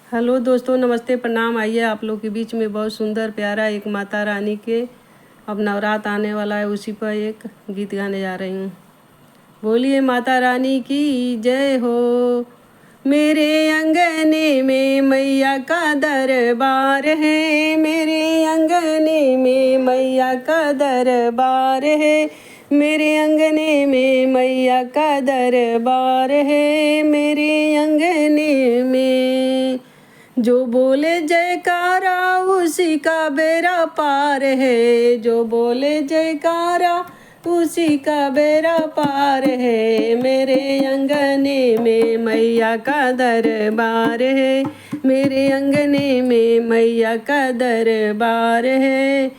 Hello दोस्तों, नमस्ते, प्रणाम। आइए आप लोग के बीच में बहुत सुंदर प्यारा एक माता रानी के अब नवरात्र आने वाला है, उसी पर एक गीत गाने जा रही हूँ। बोलिए माता रानी की जय हो। मेरे अंगने में मैया का दरबार है, मेरे अंगने में मैया का दरबार है, मेरे अंगने में मैया का दरबार है, मेरे अंगने में जो बोले जयकारा उसी का बेड़ा पार है, जो बोले जयकारा उसी का बेड़ा पार है। मेरे अंगने में मैया का दरबार है, मेरे अंगने में मैया का दरबार है।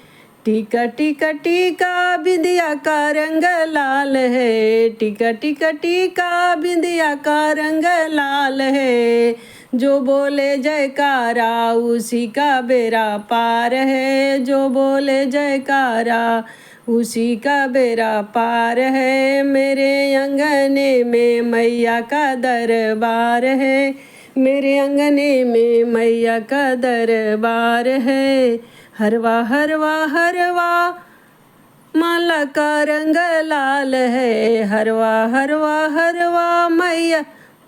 टीका टीका टीका बिंदिया का रंग लाल है, टीका टीका टीका बिंदिया का रंग लाल है। जो बोले जयकारा उसी का बेड़ा पार है, जो बोले जयकारा उसी का बेड़ा पार है। मेरे अंगने में मैया का दरबार है, मेरे अंगने में मैया का दरबार है। हरवा हरवा हरवा माला का रंग लाल है, हरवा हरवा हरवा मैया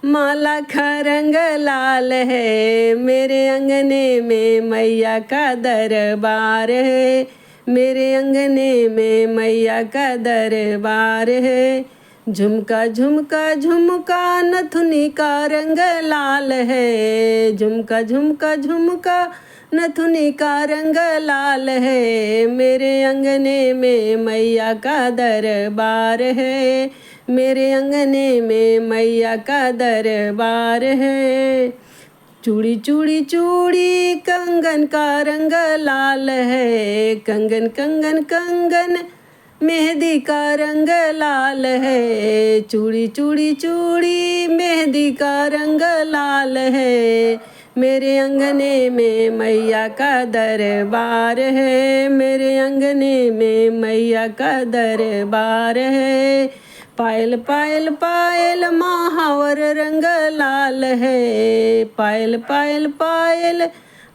माला का रंग लाल है। मेरे अंगने में मैया का दरबार है, मेरे अंगने में मैया का दरबार है। झुमका झुमका झुमका नथुनी का रंग लाल है, झुमका झुमका झुमका नथुनी का रंग लाल है। मेरे अंगने में मैया का दरबार है, मेरे अंगने में मैया का दरबार है। चूड़ी चूड़ी चूड़ी कंगन का रंग लाल है, कंगन कंगन कंगन मेहंदी का रंग लाल है। चूड़ी चूड़ी चूड़ी मेहंदी का रंग लाल है। मेरे अंगने में मैया का दरबार है, मेरे अंगने में मैया का दरबार है। पायल पायल पायल महावर रंग लाल है, पायल पायल पायल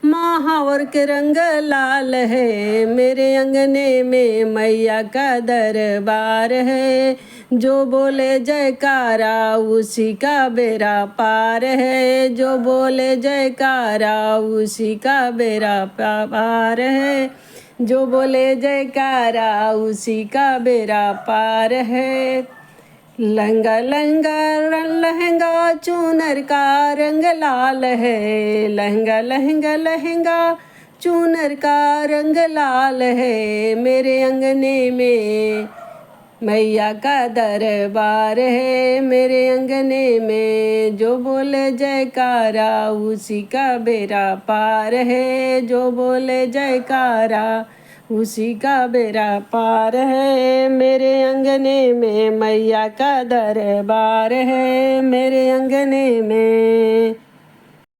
महावर के रंग लाल है। मेरे अंगने में मैया का दरबार है, जो बोले जयकारा उसी का बेड़ा पार है, जो बोले जयकारा उसी का बेड़ा पार है, जो बोले जयकारा उसी का बेड़ा पार है। लहंगा लहंगा लहंगा चूनर का रंग लाल है, लहंगा लहंगा लहंगा चूनर का रंग लाल है। मेरे अंगने में मैया का दरबार है, मेरे अंगने में जो बोले जयकारा उसी का बेड़ा पार है, जो बोले जयकारा उसी का बेड़ा पार है। मेरे अंगने में मैया का दरबार है, मेरे अंगने में